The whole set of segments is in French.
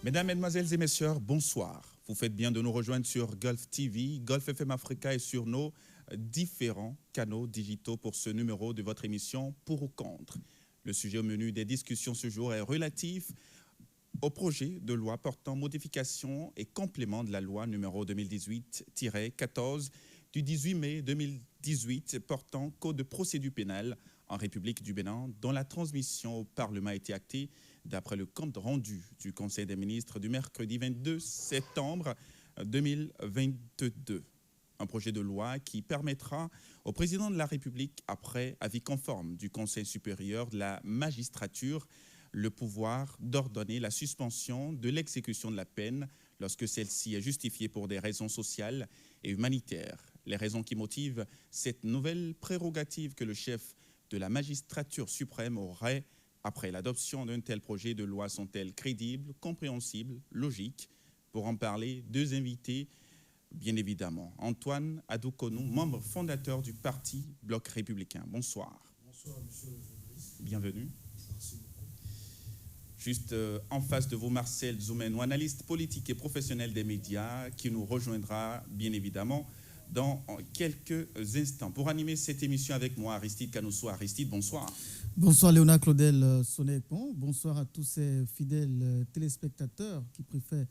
Mesdames, Mesdemoiselles et Messieurs, bonsoir. Vous faites bien de nous rejoindre sur Gulf TV, Gulf FM Africa et sur nos différents canaux digitaux pour ce numéro de votre émission Pour ou Contre. Le sujet au menu des discussions ce jour est relatif au projet de loi portant modification et complément de la loi numéro 2018-14 du 18 mai 2018 portant code de procédure pénale en République du Bénin, dont la transmission au Parlement a été actée d'après le compte rendu du Conseil des ministres du mercredi 22 septembre 2022. Un projet de loi qui permettra au président de la République, après avis conforme du Conseil supérieur de la magistrature, le pouvoir d'ordonner la suspension de l'exécution de la peine lorsque celle-ci est justifiée pour des raisons sociales et humanitaires. Les raisons qui motivent cette nouvelle prérogative que le chef de la magistrature suprême aurait après l'adoption d'un tel projet de loi sont-elles crédibles, compréhensibles, logiques? Pour en parler, deux invités, bien évidemment. Antoine Adoukonou, membre fondateur du parti Bloc républicain. Bonsoir. Bonsoir, monsieur le journaliste. Bienvenue. Merci beaucoup. Juste en face de vous, Marcel Zoumenou, analyste politique et professionnel des médias, qui nous rejoindra bien évidemment dans quelques instants. Pour animer cette émission avec moi, Aristide Kanousso. Aristide, bonsoir. Bonsoir Léonard Claudel Sonnet-Pont. Bonsoir à tous ces fidèles téléspectateurs qui préfèrent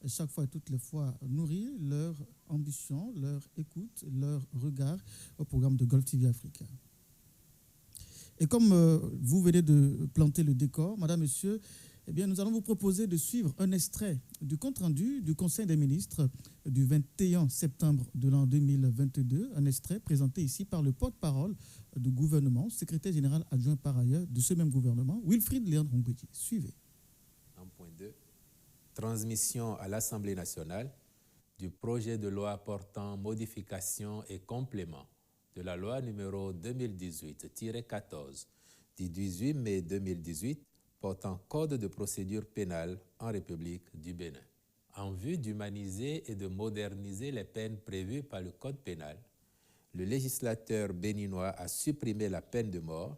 chaque fois et toutes les fois nourrir leur ambition, leur écoute, leur regard au programme de Gulf TV Africa. Et comme vous venez de planter le décor, madame, monsieur, eh bien, nous allons vous proposer de suivre un extrait du compte-rendu du Conseil des ministres du 21 septembre de l'an 2022, un extrait présenté ici par le porte-parole du gouvernement, secrétaire général adjoint par ailleurs de ce même gouvernement, Wilfried Léon Rongbédié. Suivez. 1.2. Transmission à l'Assemblée nationale du projet de loi portant modification et complément de la loi numéro 2018-14 du 18 mai 2018 portant code de procédure pénale en République du Bénin. En vue d'humaniser et de moderniser les peines prévues par le code pénal, le législateur béninois a supprimé la peine de mort,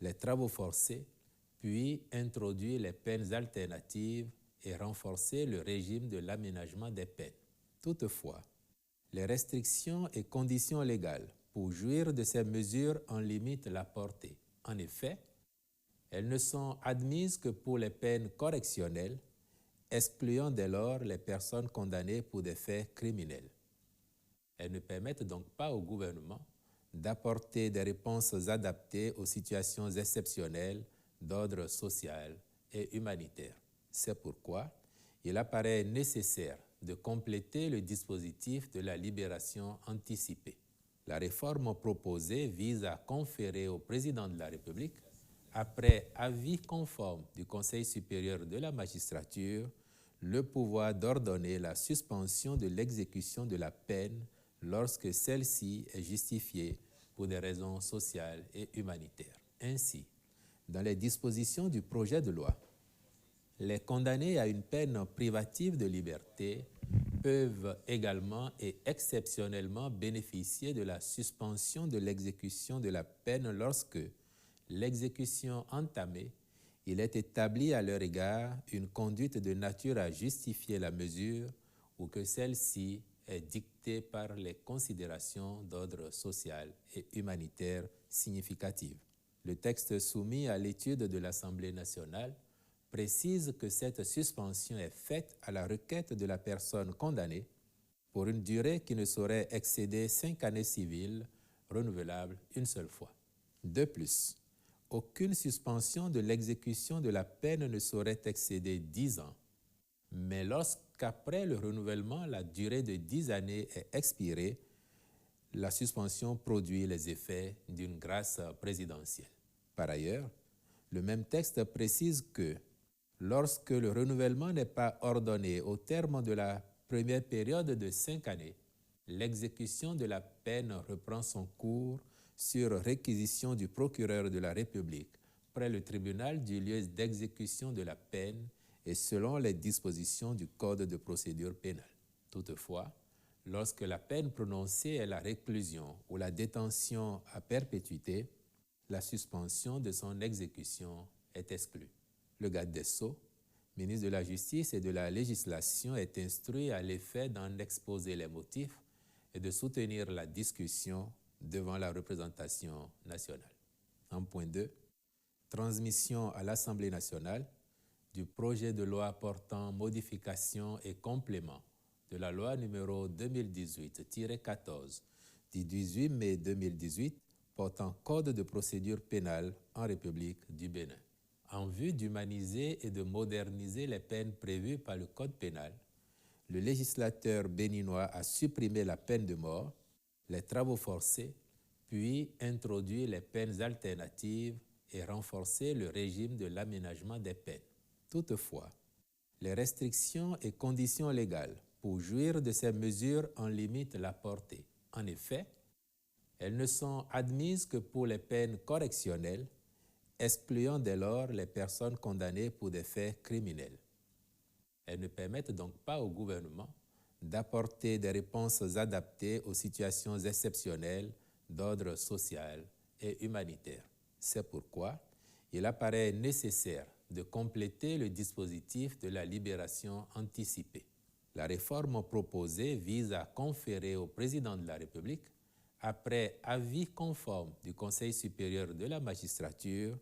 les travaux forcés, puis introduit les peines alternatives et renforcé le régime de l'aménagement des peines. Toutefois, les restrictions et conditions légales pour jouir de ces mesures en limitent la portée. En effet, elles ne sont admises que pour les peines correctionnelles, excluant dès lors les personnes condamnées pour des faits criminels. Elles ne permettent donc pas au gouvernement d'apporter des réponses adaptées aux situations exceptionnelles d'ordre social et humanitaire. C'est pourquoi il apparaît nécessaire de compléter le dispositif de la libération anticipée. La réforme proposée vise à conférer au président de la République, après avis conforme du Conseil supérieur de la magistrature, le pouvoir d'ordonner la suspension de l'exécution de la peine lorsque celle-ci est justifiée pour des raisons sociales et humanitaires. Ainsi, dans les dispositions du projet de loi, les condamnés à une peine privative de liberté peuvent également et exceptionnellement bénéficier de la suspension de l'exécution de la peine lorsque l'exécution entamée, il est établi à leur égard une conduite de nature à justifier la mesure ou que celle-ci est dictée par les considérations d'ordre social et humanitaire significatives. Le texte soumis à l'étude de l'Assemblée nationale précise que cette suspension est faite à la requête de la personne condamnée pour une durée qui ne saurait excéder 5 années civiles, renouvelables une seule fois. De plus, aucune suspension de l'exécution de la peine ne saurait excéder 10 ans, mais lorsqu'après le renouvellement, la durée de 10 années est expirée, la suspension produit les effets d'une grâce présidentielle. Par ailleurs, le même texte précise que lorsque le renouvellement n'est pas ordonné au terme de la première période de 5 années, l'exécution de la peine reprend son cours sur réquisition du procureur de la République près le tribunal du lieu d'exécution de la peine et selon les dispositions du Code de procédure pénale. Toutefois, lorsque la peine prononcée est la réclusion ou la détention à perpétuité, la suspension de son exécution est exclue. Le garde des Sceaux ministre de la Justice et de la Législation, est instruit à l'effet d'en exposer les motifs et de soutenir la discussion devant la représentation nationale. En point 2, transmission à l'Assemblée nationale du projet de loi portant modification et complément de la loi numéro 2018-14 du 18 mai 2018 portant Code de procédure pénale en République du Bénin. En vue d'humaniser et de moderniser les peines prévues par le Code pénal, le législateur béninois a supprimé la peine de mort, les travaux forcés, puis introduit les peines alternatives et renforcé le régime de l'aménagement des peines. Toutefois, les restrictions et conditions légales pour jouir de ces mesures en limitent la portée. En effet, elles ne sont admises que pour les peines correctionnelles, excluant dès lors les personnes condamnées pour des faits criminels. Elles ne permettent donc pas au gouvernement d'apporter des réponses adaptées aux situations exceptionnelles d'ordre social et humanitaire. C'est pourquoi il apparaît nécessaire de compléter le dispositif de la libération anticipée. La réforme proposée vise à conférer au président de la République, après avis conforme du Conseil supérieur de la magistrature,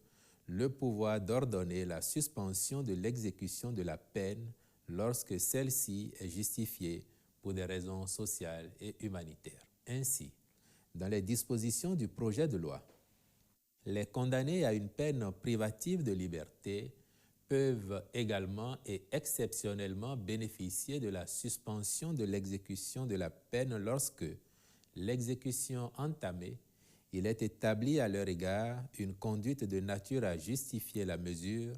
le pouvoir d'ordonner la suspension de l'exécution de la peine lorsque celle-ci est justifiée pour des raisons sociales et humanitaires. Ainsi, dans les dispositions du projet de loi, les condamnés à une peine privative de liberté peuvent également et exceptionnellement bénéficier de la suspension de l'exécution de la peine lorsque l'exécution entamée, il est établi à leur égard une conduite de nature à justifier la mesure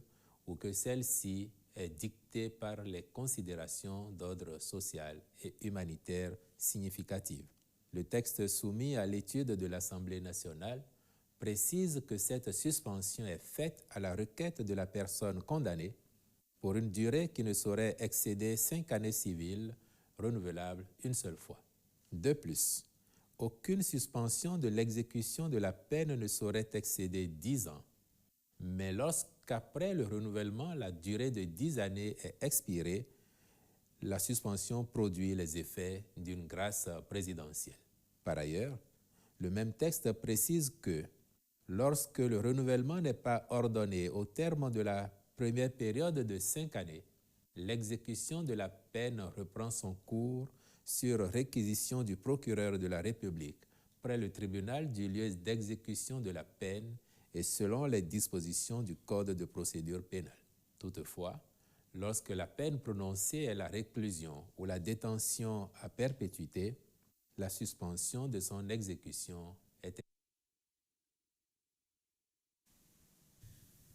ou que celle-ci est dictée par les considérations d'ordre social et humanitaire significatives. Le texte soumis à l'étude de l'Assemblée nationale précise que cette suspension est faite à la requête de la personne condamnée pour une durée qui ne saurait excéder 5 années civiles, renouvelables une seule fois. De plus, aucune suspension de l'exécution de la peine ne saurait excéder 10 ans, mais lorsqu'après le renouvellement, la durée de 10 années est expirée, la suspension produit les effets d'une grâce présidentielle. Par ailleurs, le même texte précise que lorsque le renouvellement n'est pas ordonné au terme de la première période de 5 années, l'exécution de la peine reprend son cours sur réquisition du procureur de la République près le tribunal du lieu d'exécution de la peine et selon les dispositions du Code de procédure pénale. Toutefois, lorsque la peine prononcée est la réclusion ou la détention à perpétuité, la suspension de son exécution est.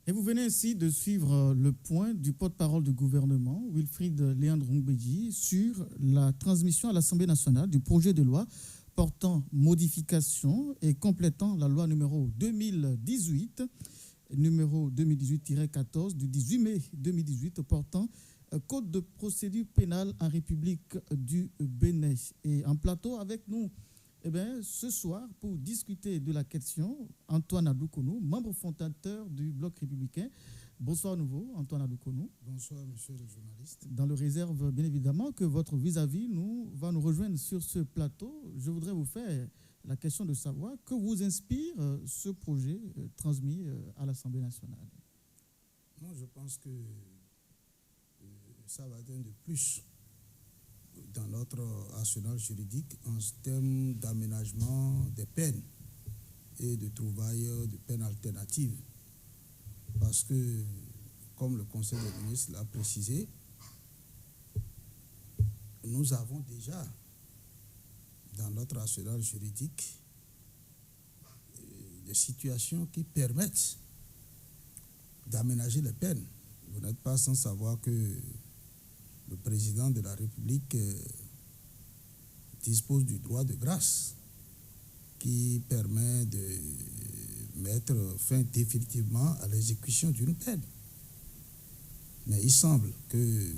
Et vous venez ainsi de suivre le point du porte-parole du gouvernement, Wilfried Léandre Ngbeji, sur la transmission à l'Assemblée nationale du projet de loi portant modification et complétant la loi numéro 2018-14 du 18 mai 2018 portant Code de procédure pénale en République du Bénin. Et en plateau avec nous, ce soir, pour discuter de la question, Antoine Adoukonou, membre fondateur du Bloc républicain. Bonsoir à nouveau, Antoine Adoukonou. Bonsoir, monsieur le journaliste. Dans le réserve, bien évidemment, que votre vis-à-vis va nous rejoindre sur ce plateau. Je voudrais vous faire la question de savoir que vous inspire ce projet transmis à l'Assemblée nationale. Moi, je pense que ça va être de plus dans notre arsenal juridique en termes d'aménagement des peines et de trouvailles de peines alternatives. Parce que, comme le Conseil des ministres l'a précisé, nous avons déjà dans notre arsenal juridique des situations qui permettent d'aménager les peines. Vous n'êtes pas sans savoir que le président de la République dispose du droit de grâce qui permet de mettre fin définitivement à l'exécution d'une peine. Mais il semble que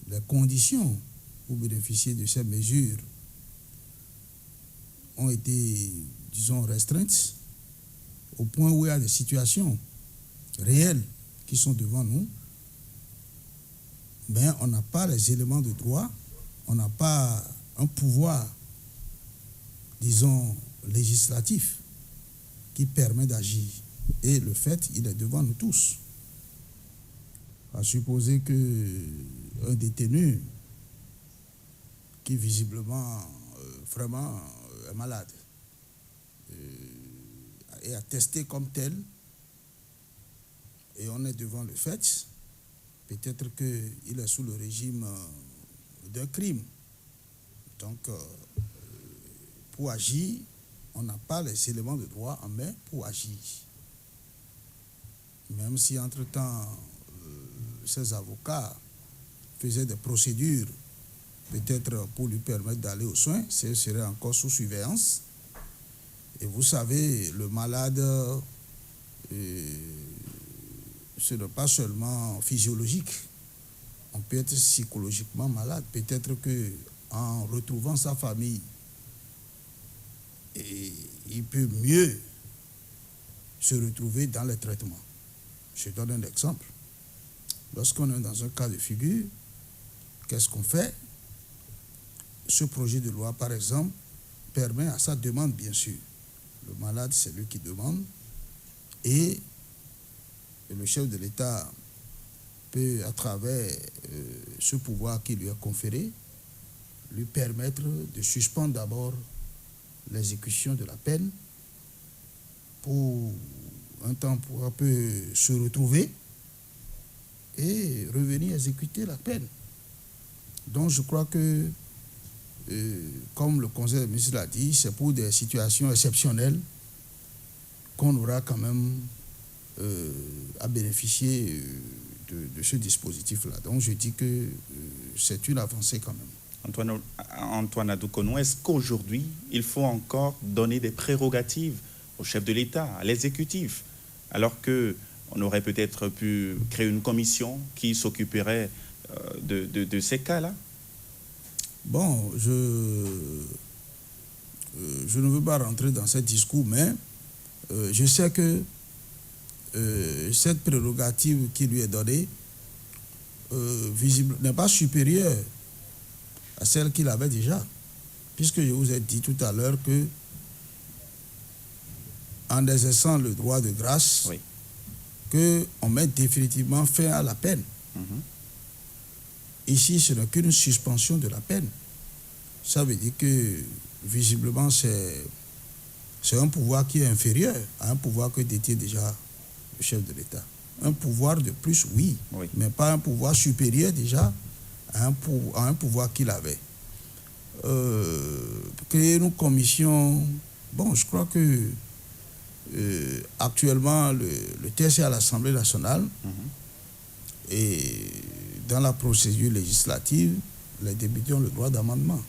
les conditions pour bénéficier de ces mesures ont été, disons, restreintes au point où il y a des situations réelles qui sont devant nous mais on n'a pas les éléments de droit, on n'a pas un pouvoir, disons, législatif qui permet d'agir. Et le fait, il est devant nous tous. À supposer qu'un détenu qui visiblement, vraiment est malade, est attesté comme tel, et on est devant le fait, peut-être qu'il est sous le régime d'un crime. Donc, pour agir, on n'a pas les éléments de droit en main pour agir. Même si, entre-temps, ses avocats faisaient des procédures, peut-être pour lui permettre d'aller aux soins, ce serait encore sous surveillance. Et vous savez, le malade, ce n'est pas seulement physiologique. On peut être psychologiquement malade. Peut-être qu'en retrouvant sa famille, il peut mieux se retrouver dans les traitements. Je donne un exemple. Lorsqu'on est dans un cas de figure, qu'est-ce qu'on fait? Ce projet de loi, par exemple, permet à sa demande, bien sûr. Le malade, c'est lui qui demande. Et le chef de l'État peut, à travers ce pouvoir qui lui est conféré, lui permettre de suspendre d'abord l'exécution de la peine pour un temps pour un peu se retrouver et revenir exécuter la peine. Donc je crois que, comme le Conseil des ministres l'a dit, c'est pour des situations exceptionnelles qu'on aura quand même à bénéficier de ce dispositif-là. Donc je dis que c'est une avancée quand même. Antoine Adoukonou, est-ce qu'aujourd'hui, il faut encore donner des prérogatives au chef de l'État, à l'exécutif, alors qu'on aurait peut-être pu créer une commission qui s'occuperait de ces cas-là? Bon, je ne veux pas rentrer dans ce discours, mais je sais que cette prérogative qui lui est donnée visible, n'est pas supérieure à celle qu'il avait déjà. Puisque je vous ai dit tout à l'heure que en exerçant le droit de grâce, oui, qu'on met définitivement fin à la peine. Ici, ce n'est qu'une suspension de la peine. Ça veut dire que, visiblement, c'est un pouvoir qui est inférieur à un pouvoir que détient déjà le chef de l'État. Un pouvoir de plus, oui, mais pas un pouvoir supérieur déjà à un pouvoir qu'il avait. Créer une commission, bon, je crois que actuellement, le texte est à l'Assemblée nationale et dans la procédure législative, les députés ont le droit d'amendement.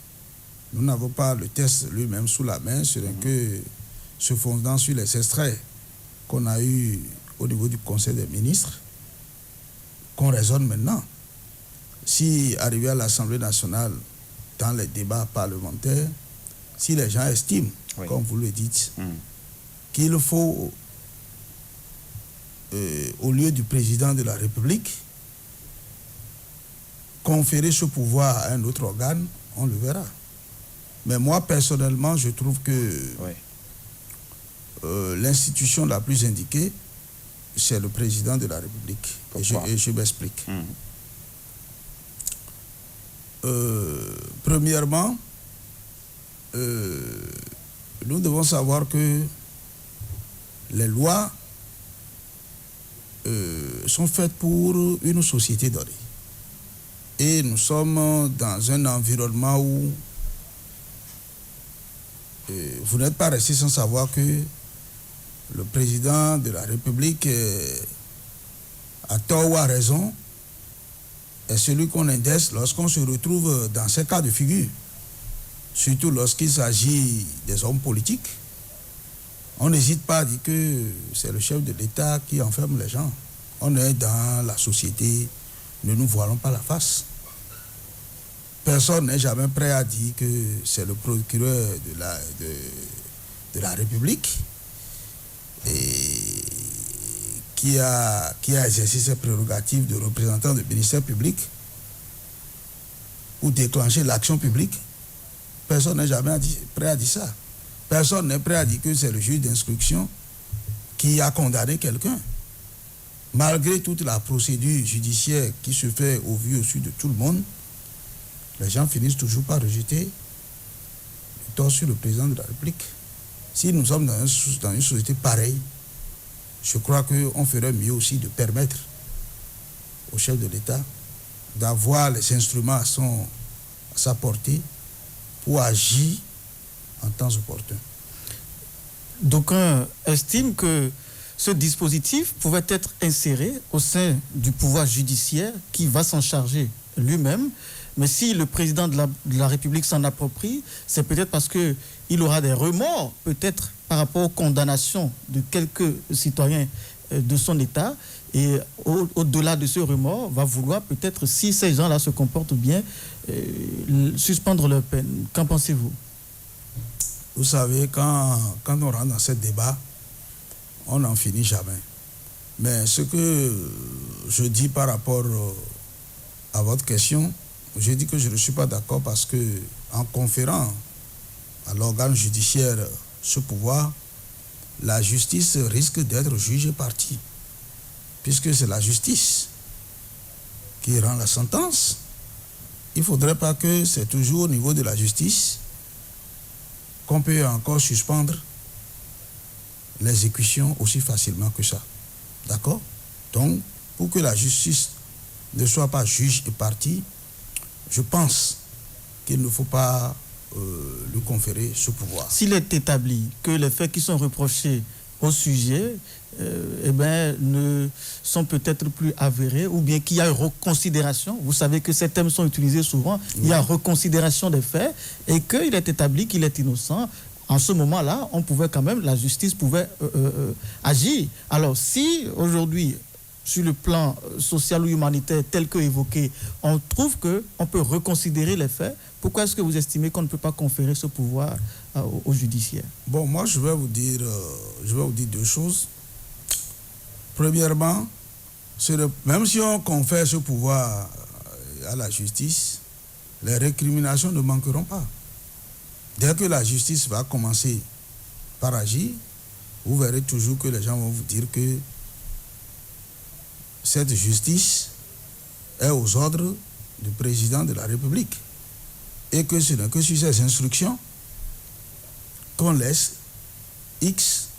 Nous n'avons pas le texte lui-même sous la main, ce n'est que se fondant sur les extraits qu'on a eus au niveau du Conseil des ministres, qu'on raisonne maintenant. Si, arrivé à l'Assemblée nationale, dans les débats parlementaires, si les gens estiment, comme vous le dites, qu'il faut, au lieu du président de la République, conférer ce pouvoir à un autre organe, on le verra. Mais moi, personnellement, je trouve que l'institution la plus indiquée, c'est le président de la République. Et je m'explique. Premièrement, nous devons savoir que les lois sont faites pour une société donnée. Et nous sommes dans un environnement où vous n'êtes pas resté sans savoir que le président de la République, à tort ou à raison, est celui qu'on indexe lorsqu'on se retrouve dans ces cas de figure. Surtout lorsqu'il s'agit des hommes politiques. On n'hésite pas à dire que c'est le chef de l'État qui enferme les gens. On est dans la société, ne nous voilons pas la face. Personne n'est jamais prêt à dire que c'est le procureur de la République et qui a exercé ses prérogatives de représentant du ministère public ou déclencher l'action publique, personne n'est jamais prêt à dire ça. Personne n'est prêt à dire que c'est le juge d'instruction qui a condamné quelqu'un. Malgré toute la procédure judiciaire qui se fait au vu au su de tout le monde, les gens finissent toujours par rejeter le tort sur le président de la République. Si nous sommes dans une société pareille, je crois qu'on ferait mieux aussi de permettre au chef de l'État d'avoir les instruments à sa portée pour agir en temps opportun. D'aucuns estiment que ce dispositif pouvait être inséré au sein du pouvoir judiciaire qui va s'en charger lui-même. Mais si le président de la République s'en approprie, c'est peut-être parce qu'il aura des remords, peut-être par rapport aux condamnations de quelques citoyens de son État. Et au-delà de ce remords, va vouloir peut-être, si ces gens-là se comportent bien, suspendre leur peine. Qu'en pensez-vous? Vous savez, quand on rentre dans ce débat, on n'en finit jamais. Mais ce que je dis par rapport à votre question, je dis que je ne suis pas d'accord parce que en conférant à l'organe judiciaire ce pouvoir, la justice risque d'être juge et partie, puisque c'est la justice qui rend la sentence. Il ne faudrait pas que c'est toujours au niveau de la justice qu'on peut encore suspendre l'exécution aussi facilement que ça. D'accord? Donc, pour que la justice ne soit pas juge et partie, je pense qu'il ne faut pas lui conférer ce pouvoir. S'il est établi que les faits qui sont reprochés au sujet ne sont peut-être plus avérés, ou bien qu'il y a une reconsidération, vous savez que ces termes sont utilisés souvent, il y a reconsidération des faits, et qu'il est établi qu'il est innocent, en ce moment-là, la justice pouvait agir. Alors si aujourd'hui, sur le plan social ou humanitaire tel que évoqué, on trouve qu'on peut reconsidérer les faits, pourquoi est-ce que vous estimez qu'on ne peut pas conférer ce pouvoir au judiciaire? Bon, moi je vais vous dire deux choses. Premièrement, même si on confère ce pouvoir à la justice, les récriminations ne manqueront pas. Dès que la justice va commencer par agir, vous verrez toujours que les gens vont vous dire que cette justice est aux ordres du président de la République et que ce n'est que sur ces instructions qu'on laisse X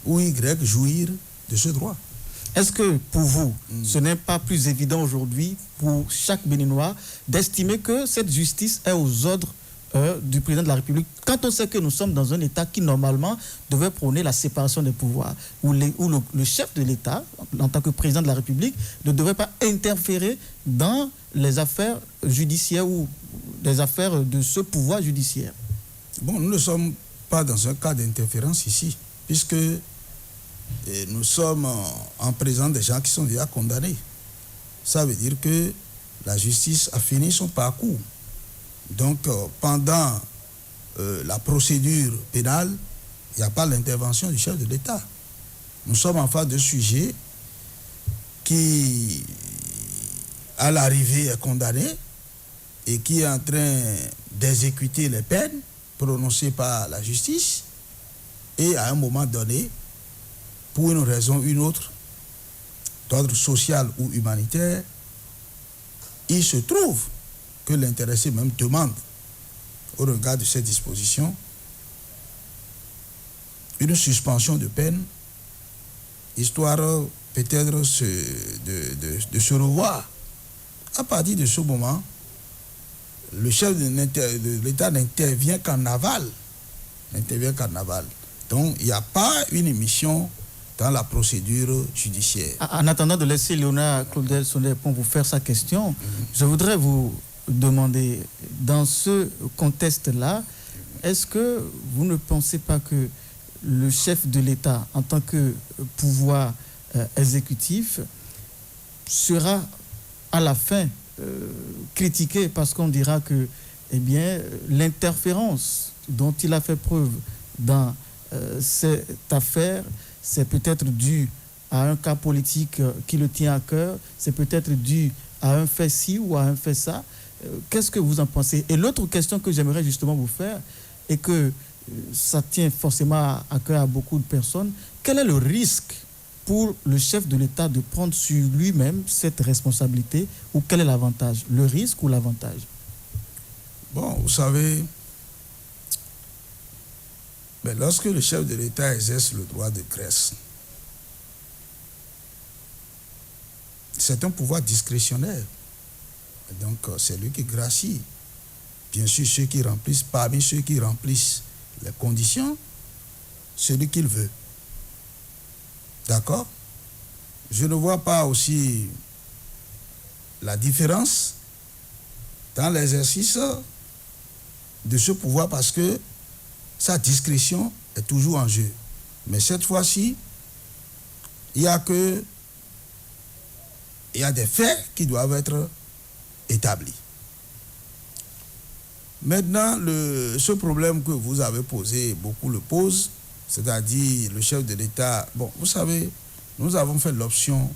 ou Y jouir de ce droit. Est-ce que pour vous, ce n'est pas plus évident aujourd'hui pour chaque Béninois d'estimer que cette justice est aux ordres du président de la République, quand on sait que nous sommes dans un État qui normalement devait prôner la séparation des pouvoirs, où le chef de l'État, en tant que président de la République, ne devait pas interférer dans les affaires judiciaires ou des affaires de ce pouvoir judiciaire? Bon, nous ne sommes pas dans un cas d'interférence ici, puisque nous sommes en présence des gens qui sont déjà condamnés. Ça veut dire que la justice a fini son parcours. Donc, pendant la procédure pénale, il n'y a pas l'intervention du chef de l'État. Nous sommes en face de sujets qui, à l'arrivée, est condamné et qui est en train d'exécuter les peines prononcées par la justice. Et à un moment donné, pour une raison ou une autre, d'ordre social ou humanitaire, il se trouve que l'intéressé même demande, au regard de cette disposition, une suspension de peine, histoire peut-être de se revoir. À partir de ce moment, le chef de l'État n'intervient qu'en aval. Donc, il n'y a pas une émission dans la procédure judiciaire. En attendant de laisser Léonard Claudel Sonnet pour vous faire sa question, je voudrais vous demander, dans ce contexte-là, est-ce que vous ne pensez pas que le chef de l'État, en tant que pouvoir exécutif, sera à la fin critiqué parce qu'on dira que l'interférence dont il a fait preuve dans cette affaire, c'est peut-être dû à un cas politique qui le tient à cœur, c'est peut-être dû à un fait ci ou à un fait ça. Qu'est-ce que vous en pensez? Et l'autre question que j'aimerais justement vous faire, et que ça tient forcément à cœur à beaucoup de personnes, quel est le risque pour le chef de l'État de prendre sur lui-même cette responsabilité, ou quel est l'avantage? Le risque ou l'avantage? Bon, vous savez, mais lorsque le chef de l'État exerce le droit de grâce, c'est un pouvoir discrétionnaire. Donc, c'est lui qui gracie. Bien sûr, ceux qui remplissent, parmi ceux qui remplissent les conditions, celui qu'il veut. D'accord? Je ne vois pas aussi la différence dans l'exercice de ce pouvoir parce que sa discrétion est toujours en jeu. Mais cette fois-ci, il y a des faits qui doivent être établis. Maintenant, ce problème que vous avez posé, beaucoup le posent, c'est-à-dire le chef de l'État. Bon, vous savez, nous avons fait l'option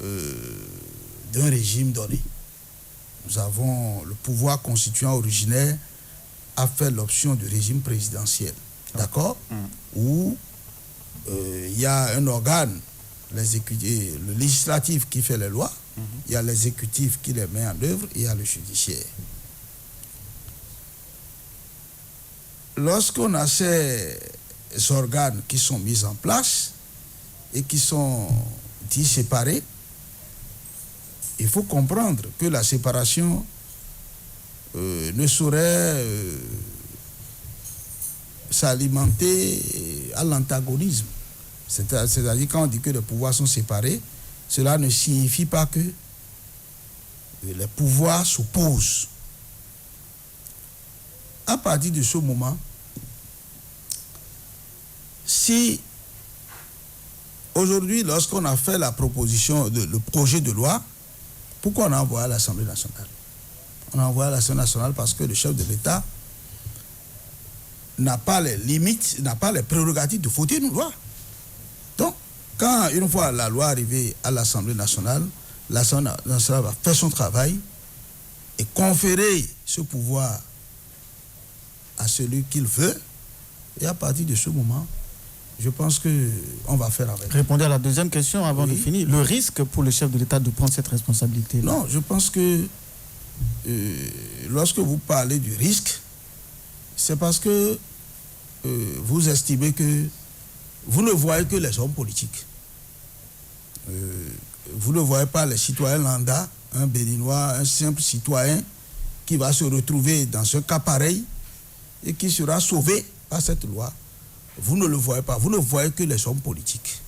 d'un régime donné. Nous avons le pouvoir constituant originaire a fait l'option du régime présidentiel, d'accord, où il y a un organe, le législatif qui fait les lois, il y a l'exécutif qui les met en œuvre, et il y a le judiciaire. Lorsqu'on a ces organes qui sont mis en place et qui sont dits séparés, il faut comprendre que la séparation ne saurait s'alimenter à l'antagonisme. C'est-à-dire quand on dit que les pouvoirs sont séparés, cela ne signifie pas que les pouvoirs s'opposent. À partir de ce moment, si aujourd'hui, lorsqu'on a fait la proposition, le projet de loi, pourquoi on a envoyé à l'Assemblée nationale? On a envoyé à l'Assemblée nationale parce que le chef de l'État n'a pas les limites, n'a pas les prérogatives de voter une loi. Donc, quand une fois la loi arrivée à l'Assemblée nationale va faire son travail et conférer ce pouvoir à celui qu'il veut. Et à partir de ce moment, je pense qu'on va faire avec. Répondez à la deuxième question avant de finir. Le risque pour le chef de l'État de prendre cette responsabilité? Non, je pense que lorsque vous parlez du risque, c'est parce que vous estimez que vous ne voyez que les hommes politiques. Vous ne voyez pas les citoyens lambda, un Béninois, un simple citoyen qui va se retrouver dans ce cas pareil et qui sera sauvé par cette loi. Vous ne le voyez pas. Vous ne voyez que les hommes politiques.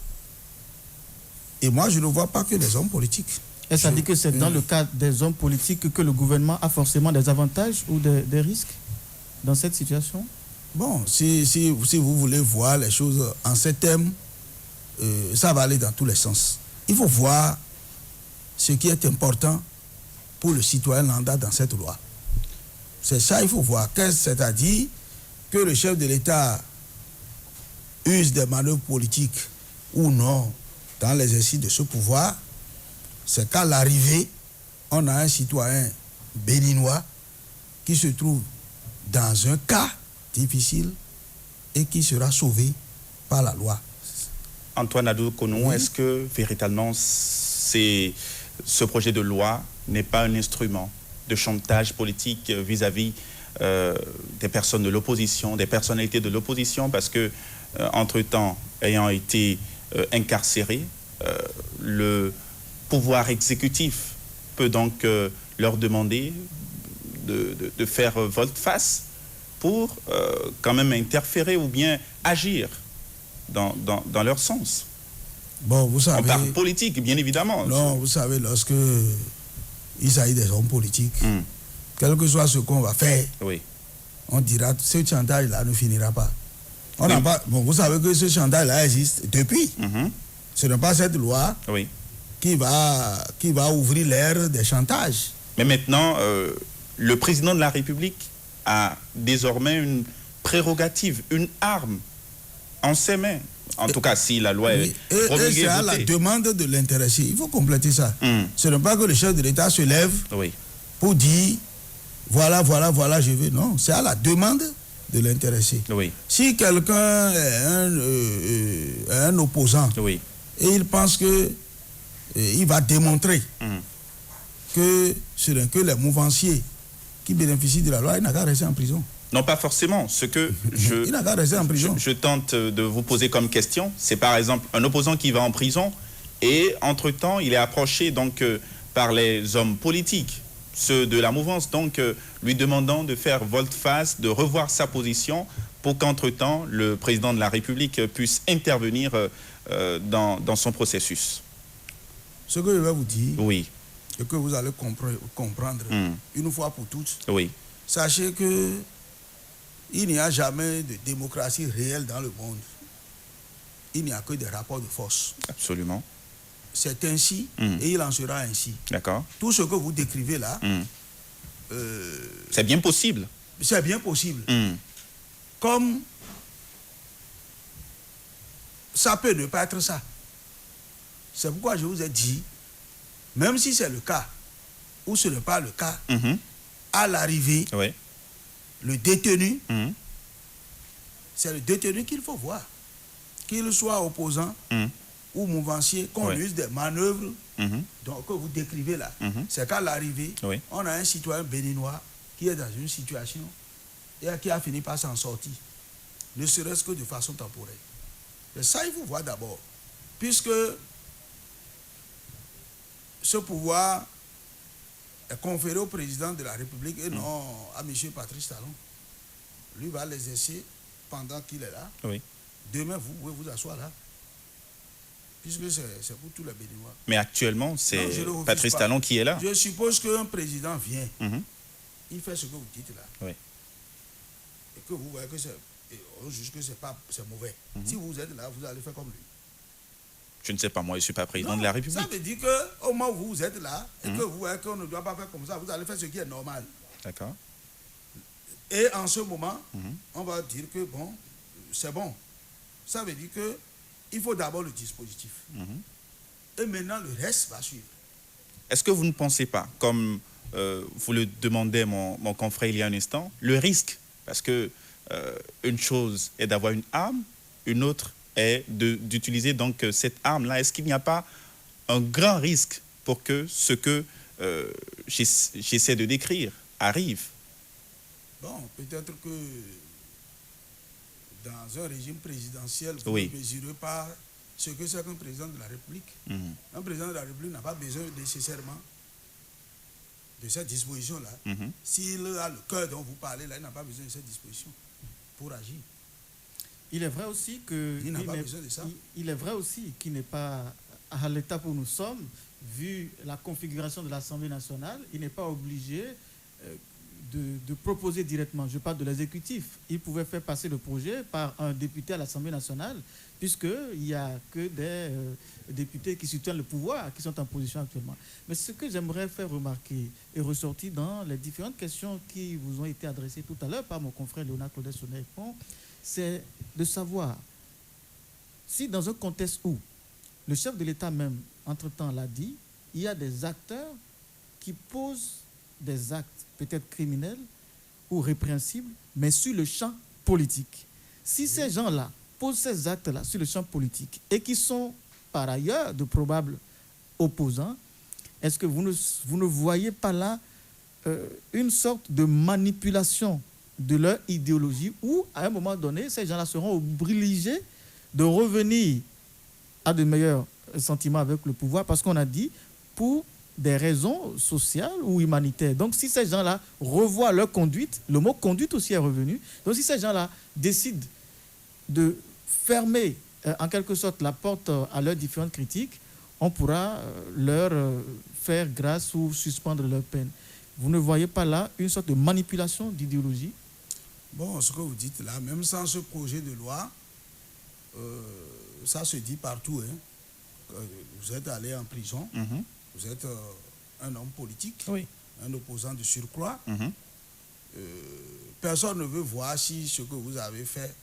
Et moi, je ne vois pas que les hommes politiques. Est-ce à dire que c'est dans le cadre des hommes politiques que le gouvernement a forcément des avantages ou des risques dans cette situation? Bon, si vous voulez voir les choses en ces termes, ça va aller dans tous les sens. Il faut voir ce qui est important pour le citoyen lambda dans cette loi. C'est ça, il faut voir. C'est-à-dire que le chef de l'État use des manœuvres politiques ou non dans l'exercice de ce pouvoir, c'est qu'à l'arrivée, on a un citoyen béninois qui se trouve dans un cas difficile et qui sera sauvé par la loi. Antoine Adou-Konou, oui. Est-ce que véritablement ce projet de loi n'est pas un instrument de chantage politique vis-à-vis des personnes de l'opposition, des personnalités de l'opposition, parce que entre-temps, ayant été incarcérés, le pouvoir exécutif peut donc leur demander de faire volte-face pour quand même interférer ou bien agir dans leur sens. Bon, vous savez... On parle politique, bien évidemment. Non, vous savez, lorsque il s'agit des hommes politiques, quel que soit ce qu'on va faire, oui, on dira que ce chantage-là ne finira pas. On n'a pas... Bon, vous savez que ce chantage-là existe depuis. Ce n'est pas cette loi qui va ouvrir l'ère des chantages. Mais maintenant, le président de la République a désormais une prérogative, une arme en ses mains. En tout cas, si la loi est promulguée. Et c'est à la demande de l'intéressé. Il faut compléter ça. Ce n'est pas que le chef de l'État se lève pour dire voilà, je veux. Non, c'est à la demande de l'intéressé. Oui. Si quelqu'un est un opposant Oui. et il pense que il va démontrer que ce n'est que les mouvanciers qui bénéficient de la loi, il n'a qu'à rester en prison. Non, pas forcément. Ce que il n'a qu'à rester en prison. je tente de vous poser comme question, c'est par exemple un opposant qui va en prison et entre-temps, il est approché donc par les hommes politiques, ceux de la mouvance, donc lui demandant de faire volte-face, de revoir sa position pour qu'entre-temps, le président de la République puisse intervenir dans son processus. Ce que je vais vous dire, Oui. et que vous allez comprendre une fois pour toutes, Oui. sachez que il n'y a jamais de démocratie réelle dans le monde. Il n'y a que des rapports de force. Absolument. C'est ainsi et il en sera ainsi. D'accord. Tout ce que vous décrivez là, c'est bien possible. c'est bien possible. Comme ça peut ne pas être ça. C'est pourquoi je vous ai dit, même si c'est le cas, ou ce n'est pas le cas, à l'arrivée, Oui. le détenu, c'est le détenu qu'il faut voir. Qu'il soit opposant ou mouvancier, qu'on use des manœuvres donc, que vous décrivez là. C'est qu'à l'arrivée, on a un citoyen béninois qui est dans une situation et qui a fini par s'en sortir, ne serait-ce que de façon temporaire. Et ça, il faut voir d'abord, puisque ce pouvoir est conféré au président de la République et non à M. Patrice Talon. Lui va l'exercer pendant qu'il est là. Oui. Demain, vous pouvez vous asseoir là. Puisque c'est pour tous les Béninois. Mais actuellement, c'est Patrice Talon qui est là. Je suppose qu'un président vient, il fait ce que vous dites là. Oui. Et que vous voyez que on juge que c'est mauvais. Si vous êtes là, vous allez faire comme lui. Je ne sais pas, moi, je ne suis pas président de la République. Ça veut dire qu'au moment où vous êtes là, et que vous voyez qu'on ne doit pas faire comme ça, vous allez faire ce qui est normal. D'accord. Et en ce moment, on va dire que bon, c'est bon. Ça veut dire que il faut d'abord le dispositif. Et maintenant, le reste va suivre. Est-ce que vous ne pensez pas, comme vous le demandait mon confrère il y a un instant, le risque, parce que une chose est d'avoir une arme, une autre est d'utiliser donc cette arme-là. Est-ce qu'il n'y a pas un grand risque pour que ce que j'essaie de décrire arrive? Bon, peut-être que dans un régime présidentiel, vous ne mesurez pas ce que c'est qu'un président de la République. Un président de la République n'a pas besoin nécessairement de cette disposition-là. S'il a le cœur dont vous parlez, là, il n'a pas besoin de cette disposition pour agir. Il est vrai aussi que il n'a pas besoin de ça. Il est vrai aussi qu'il n'est pas à l'étape où nous sommes, vu la configuration de l'Assemblée nationale, il n'est pas obligé de proposer directement. Je parle de l'exécutif. Il pouvait faire passer le projet par un député à l'Assemblée nationale, puisqu'il n'y a que des députés qui soutiennent le pouvoir, qui sont en position actuellement. Mais ce que j'aimerais faire remarquer est ressorti dans les différentes questions qui vous ont été adressées tout à l'heure par mon confrère Léonard Claudel Sonnet-Pont, c'est de savoir si dans un contexte où le chef de l'État même, entre-temps, l'a dit, il y a des acteurs qui posent des actes peut-être criminels ou répréhensibles, mais sur le champ politique. Si ces gens-là posent ces actes-là sur le champ politique et qui sont par ailleurs de probables opposants, est-ce que vous ne voyez pas là une sorte de manipulation de leur idéologie où, à un moment donné, ces gens-là seront obligés de revenir à de meilleurs sentiments avec le pouvoir parce qu'on a dit pour des raisons sociales ou humanitaires. Donc, si ces gens-là revoient leur conduite, le mot conduite aussi est revenu. Donc, si ces gens-là décident de fermer en quelque sorte la porte à leurs différentes critiques, on pourra leur faire grâce ou suspendre leur peine. Vous ne voyez pas là une sorte de manipulation d'idéologie? Bon, ce que vous dites là, même sans ce projet de loi, ça se dit partout. Hein. Vous êtes allé en prison, vous êtes un homme politique, un opposant de surcroît. Personne ne veut voir si ce que vous avez fait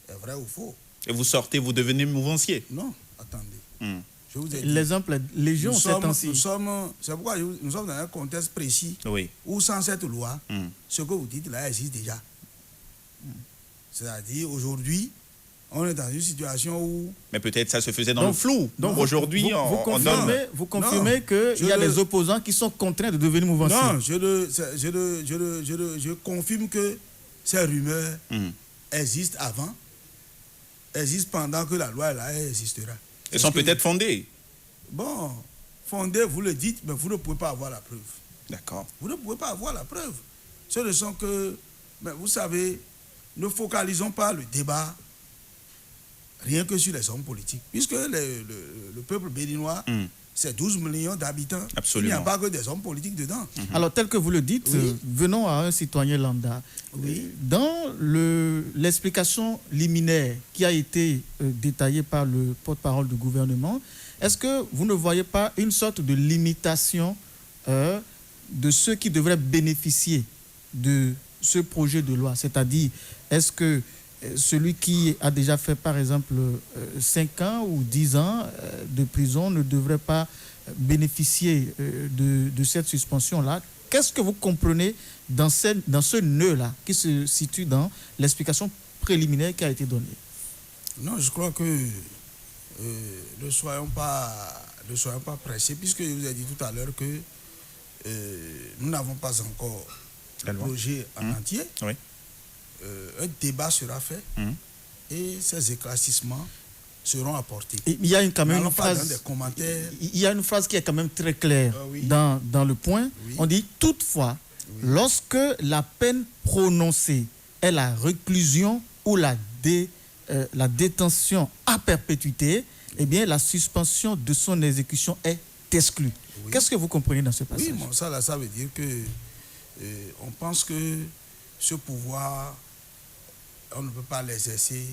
est vrai ou faux. Et vous sortez, vous devenez mouvancier? Non, attendez. Je vous ai dit. L'exemple légion, c'est ainsi. C'est pourquoi nous sommes dans un contexte précis où sans cette loi, ce que vous dites là existe déjà. C'est-à-dire aujourd'hui, on est dans une situation où... Mais peut-être ça se faisait dans le flou. Donc aujourd'hui, vous confirmez qu'il y a des opposants qui sont contraints de devenir mouvanciers. Non, je confirme que ces rumeurs existent avant, existent pendant que la loi là existera. Elles sont peut-être fondées. Bon, fondées, vous le dites, mais vous ne pouvez pas avoir la preuve. D'accord. Vous ne pouvez pas avoir la preuve. Ce ne sont que... Mais vous savez, ne focalisons pas le débat rien que sur les hommes politiques. Puisque le peuple béninois, c'est 12 millions d'habitants. Absolument. Il n'y a pas que des hommes politiques dedans. Alors, tel que vous le dites, venons à un citoyen lambda. Dans l'explication liminaire qui a été détaillée par le porte-parole du gouvernement, est-ce que vous ne voyez pas une sorte de limitation de ceux qui devraient bénéficier de ce projet de loi? C'est-à-dire, est-ce que celui qui a déjà fait, par exemple, 5 ans ou 10 ans de prison ne devrait pas bénéficier de cette suspension-là? Qu'est-ce que vous comprenez dans ce nœud-là qui se situe dans l'explication préliminaire qui a été donnée? Non, je crois que ne soyons pas pressés, puisque je vous ai dit tout à l'heure que nous n'avons pas encore le projet en entier. Oui. Un débat sera fait et ces éclaircissements seront apportés. Il y a quand même une phrase, dans des commentaires. Il y a une phrase qui est quand même très claire dans le point. On dit toutefois, lorsque la peine prononcée est la réclusion ou la détention à perpétuité, eh bien la suspension de son exécution est exclue. Qu'est-ce que vous comprenez dans ce passage? Oui, bon, ça veut dire que on pense que ce pouvoir, on ne peut pas l'exercer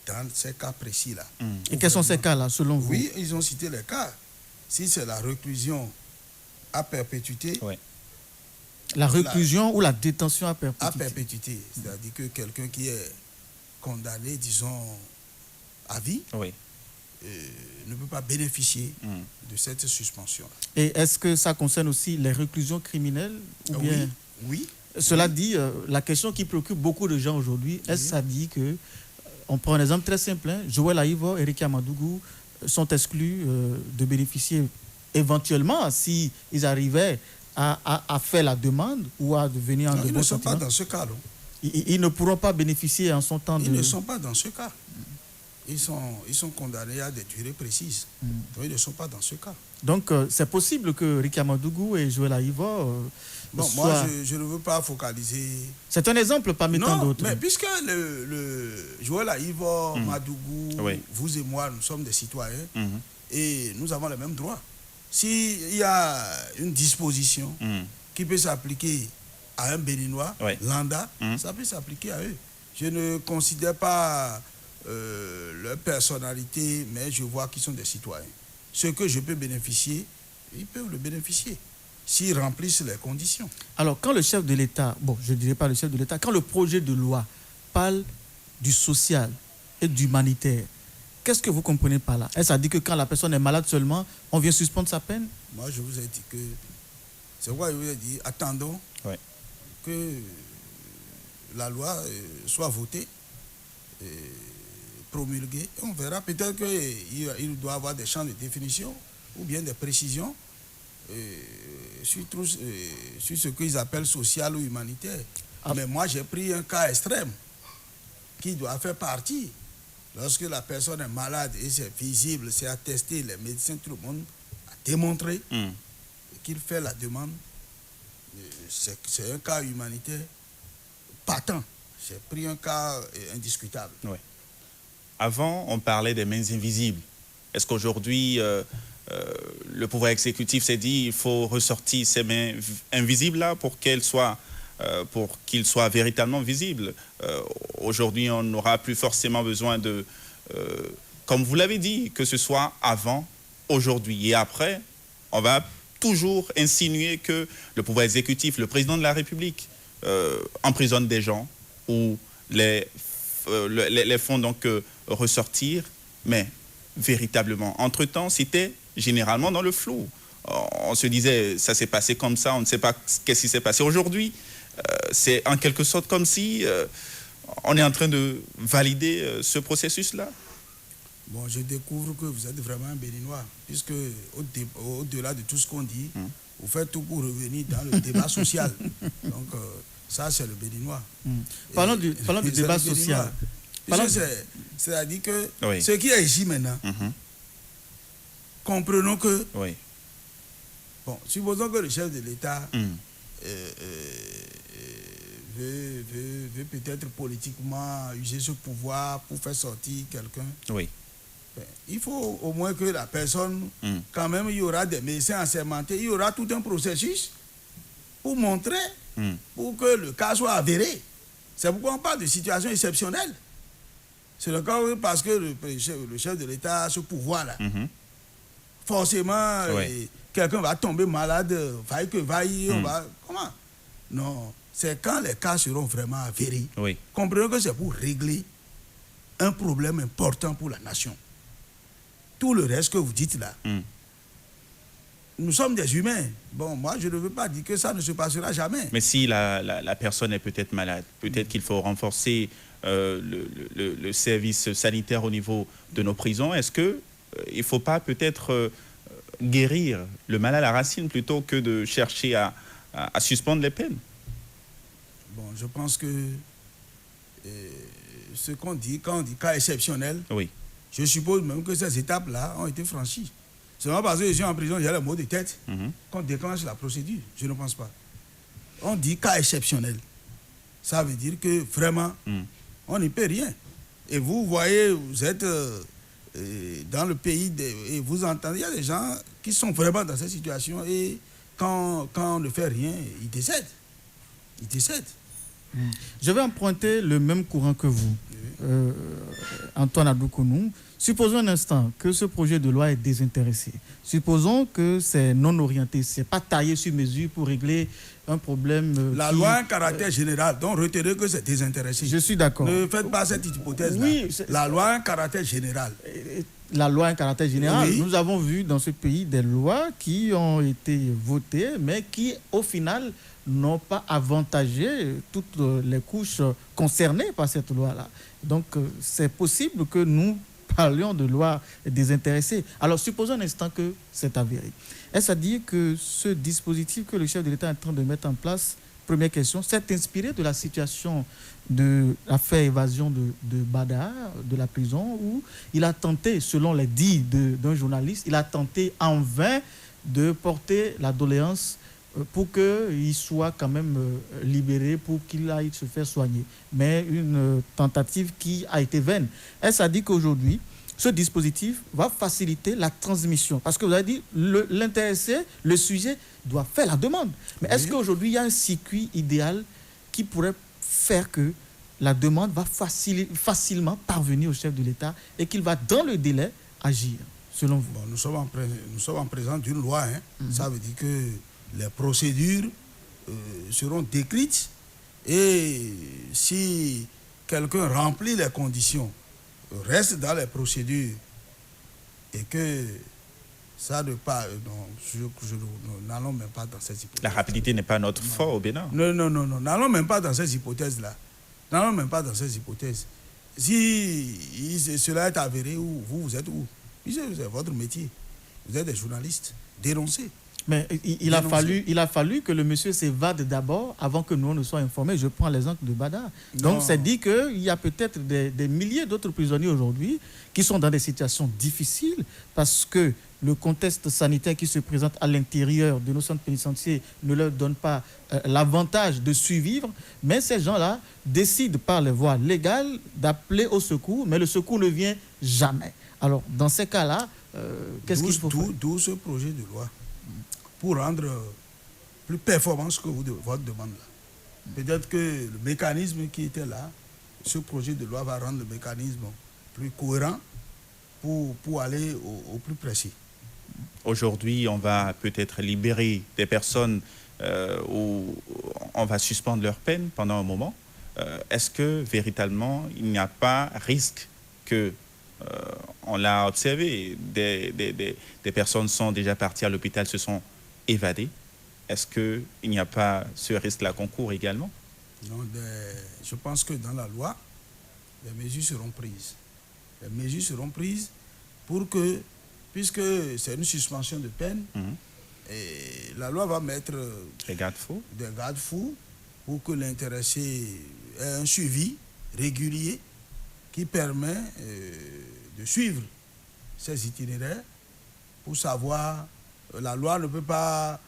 dans ces cas précis-là. Et quels sont ces cas-là, selon vous? Oui, ils ont cité les cas. Si c'est la réclusion à perpétuité... La réclusion ou la détention à perpétuité? À perpétuité, c'est-à-dire que quelqu'un qui est condamné, disons, à vie, ne peut pas bénéficier de cette suspension. Et est-ce que ça concerne aussi les réclusions criminelles ou bien... Oui. Cela dit, la question qui préoccupe beaucoup de gens aujourd'hui, est-ce que ça dit que, on prend un exemple très simple, Joël Aïvo et Eric Amadougou sont exclus de bénéficier éventuellement, s'ils arrivaient à faire la demande ou à devenir non, ils ne sont pas dans ce cas. Ils ne pourront pas bénéficier en son temps Ils ne sont pas dans ce cas. Ils sont condamnés à des durées précises. Donc, ils ne sont pas dans ce cas. Donc, c'est possible que Eric Amadougou et Joël Aïvo... moi, je ne veux pas focaliser... C'est un exemple parmi tant d'autres. Mais puisque le Joël Aïvo, Madougou, vous et moi, nous sommes des citoyens et nous avons les mêmes droits. S'il y a une disposition qui peut s'appliquer à un Béninois, lambda, ça peut s'appliquer à eux. Je ne considère pas leur personnalité, mais je vois qu'ils sont des citoyens. Ce que je peux bénéficier, ils peuvent le bénéficier, s'ils remplissent les conditions. Alors, quand le chef de l'État, je ne dirais pas le chef de l'État, quand le projet de loi parle du social et de l'humanitaire, qu'est-ce que vous comprenez par là? Est-ce à dire que quand la personne est malade seulement, on vient suspendre sa peine? Moi, je vous ai dit que... C'est pourquoi je vous ai dit, attendons que la loi soit votée, promulguée. On verra peut-être qu'il doit y avoir des champs de définition ou bien des précisions sur ce qu'ils appellent social ou humanitaire. Mais moi, j'ai pris un cas extrême qui doit faire partie. Lorsque la personne est malade et c'est visible, c'est attesté, les médecins, tout le monde a démontré qu'il fait la demande, c'est un cas humanitaire patent. J'ai pris un cas indiscutable. Oui. Avant, on parlait des mains invisibles. Est-ce qu'aujourd'hui, le pouvoir exécutif s'est dit qu'il faut ressortir ces mains invisibles-là pour qu'ils soient véritablement visibles? Aujourd'hui, on n'aura plus forcément besoin de, comme vous l'avez dit, que ce soit avant, aujourd'hui et après, on va toujours insinuer que le pouvoir exécutif, le président de la République, emprisonne des gens ou les font donc ressortir. Mais véritablement? Entre-temps, c'était généralement dans le flou. On se disait, ça s'est passé comme ça, on ne sait pas qu'est-ce qui s'est passé. Aujourd'hui, c'est en quelque sorte comme si on est en train de valider ce processus-là. Bon, je découvre que vous êtes vraiment un Béninois, puisque au-delà de tout ce qu'on dit, vous faites tout pour revenir dans le débat social. Donc, ça, c'est le Béninois. Parlons du débat social. C'est-à-dire que ce qui est ici maintenant, comprenons que, bon, supposons que le chef de l'État veut peut-être politiquement user ce pouvoir pour faire sortir quelqu'un. Oui. Ben, il faut au moins que la personne, quand même, il y aura des médecins assermentés, il y aura tout un processus pour montrer, pour que le cas soit avéré. C'est pourquoi on parle de situation exceptionnelle. C'est le cas parce que le chef de l'État a ce pouvoir-là. Forcément, quelqu'un va tomber malade, vaille que vaille, on va... Comment? Non, c'est quand les cas seront vraiment avérés. Comprenez que c'est pour régler un problème important pour la nation. Tout le reste que vous dites là, nous sommes des humains. Bon, moi, je ne veux pas dire que ça ne se passera jamais. Mais si la personne est peut-être malade, peut-être qu'il faut renforcer le service sanitaire au niveau de nos prisons. Est-ce qu'il ne faut pas peut-être guérir le mal à la racine plutôt que de chercher à suspendre les peines? Bon, je pense que ce qu'on dit, quand on dit cas exceptionnel, je suppose même que ces étapes-là ont été franchies. Seulement parce que je suis en prison, il y a le mot de tête qu'on déclenche la procédure. Je ne pense pas. On dit cas exceptionnel. Ça veut dire que vraiment, on n'y peut rien. Et vous voyez, vous êtes dans le pays et vous entendez, il y a des gens qui sont vraiment dans cette situation et quand on ne fait rien, ils décèdent. Ils décèdent. Je vais emprunter le même courant que vous, Antoine Adoukonou. Supposons un instant que ce projet de loi est désintéressé. Supposons que c'est non orienté, c'est pas taillé sur mesure pour régler un problème. La loi a un caractère général, donc retenez que c'est désintéressé. Je suis d'accord. Ne faites pas cette hypothèse-là. Oui, la loi a un caractère général. La loi a un caractère général. Oui. Nous avons vu dans ce pays des lois qui ont été votées, mais qui, au final, n'ont pas avantagé toutes les couches concernées par cette loi-là. Donc, c'est possible que nous parlions de loi désintéressée. Alors, supposons un instant que c'est avéré. Est-ce à dire que ce dispositif que le chef de l'État est en train de mettre en place, première question, s'est inspiré de la situation de l'affaire évasion de Badar, de la prison, où il a tenté, selon les dits d'un journaliste, il a tenté en vain de porter la doléance pour qu'il soit quand même libéré, pour qu'il aille se faire soigner. Mais une tentative qui a été vaine. Est-ce à dire qu'aujourd'hui, ce dispositif va faciliter la transmission? Parce que vous avez dit, l'intéressé, le sujet, doit faire la demande. Mais est-ce qu'aujourd'hui, il y a un circuit idéal qui pourrait faire que la demande va facilement parvenir au chef de l'État et qu'il va, dans le délai, agir, selon vous? Bon, nous sommes en présence d'une loi. Ça veut dire que les procédures seront décrites et si quelqu'un remplit les conditions, reste dans les procédures et que ça ne pas... n'allons même pas dans ces hypothèses. La rapidité n'est pas notre fort au Bénin. Non, n'allons même pas dans ces hypothèses-là. N'allons même pas dans ces hypothèses. Si cela est avéré, vous êtes où? C'est votre métier. Vous êtes des journalistes. Dénoncez. Mais il a fallu que le monsieur s'évade d'abord avant que nous ne soyons informés. Je prends l'exemple de Badar. Donc, c'est dit qu'il y a peut-être des milliers d'autres prisonniers aujourd'hui qui sont dans des situations difficiles parce que le contexte sanitaire qui se présente à l'intérieur de nos centres pénitentiaires ne leur donne pas l'avantage de survivre. Mais ces gens-là décident par les voies légales d'appeler au secours, mais le secours ne vient jamais. Alors, dans ces cas-là, qu'est-ce qu'il faut faire? D'où ce projet de loi pour rendre plus performant ce que votre demande là. Peut-être que le mécanisme qui était là, ce projet de loi va rendre le mécanisme plus cohérent pour aller au plus précis. Aujourd'hui, on va peut-être libérer des personnes où on va suspendre leur peine pendant un moment. Est-ce que véritablement, il n'y a pas risque que on l'a observé, des personnes sont déjà parties à l'hôpital, se sont évadées. Est-ce qu'il n'y a pas ce risque-là qu'on court également? Donc, je pense que dans la loi, les mesures seront prises. Les mesures seront prises pour que, puisque c'est une suspension de peine, et la loi va mettre des garde-fous pour que l'intéressé ait un suivi régulier qui permet de suivre ses itinéraires pour savoir, la loi ne peut pas,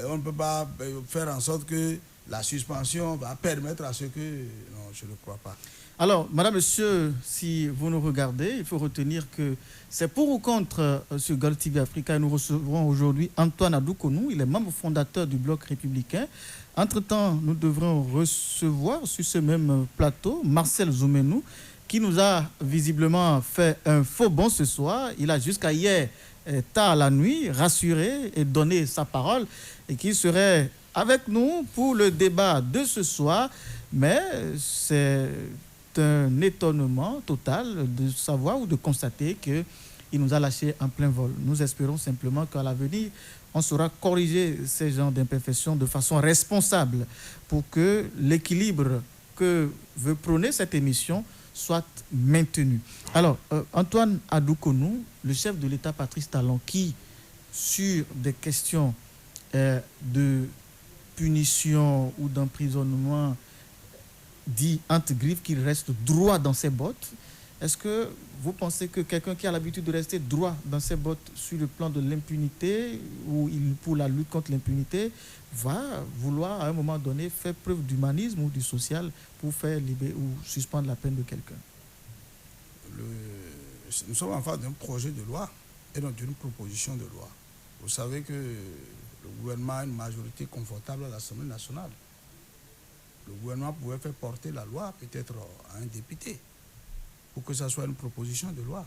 on ne peut pas faire en sorte que la suspension va permettre à ce que... Non, je ne crois pas. Alors, madame, monsieur, si vous nous regardez, il faut retenir que c'est pour ou contre sur Gulf TV Africa. Nous recevrons aujourd'hui Antoine Adoukonou. Il est membre fondateur du Bloc républicain. Entre-temps, nous devrons recevoir sur ce même plateau Marcel Zoumenou, qui nous a visiblement fait un faux bond ce soir. Il a jusqu'à hier, tard la nuit, rassuré et donné sa parole et qui serait avec nous pour le débat de ce soir. Mais c'est un étonnement total de savoir ou de constater qu'il nous a lâché en plein vol. Nous espérons simplement qu'à l'avenir, on saura corriger ces genres d'imperfections de façon responsable pour que l'équilibre que veut prôner cette émission soit maintenu. Alors, Antoine Adoukonou, le chef de l'État Patrice Talon, qui, sur des questions de punition ou d'emprisonnement, dit entre griffes qu'il reste droit dans ses bottes. Est-ce que vous pensez que quelqu'un qui a l'habitude de rester droit dans ses bottes sur le plan de l'impunité ou pour la lutte contre l'impunité va vouloir à un moment donné faire preuve d'humanisme ou du social pour faire libérer ou suspendre la peine de quelqu'un? Nous sommes en face d'un projet de loi et non d'une proposition de loi. Vous savez que le gouvernement a une majorité confortable à l'Assemblée nationale. Le gouvernement pouvait faire porter la loi peut-être à un député pour que ça soit une proposition de loi.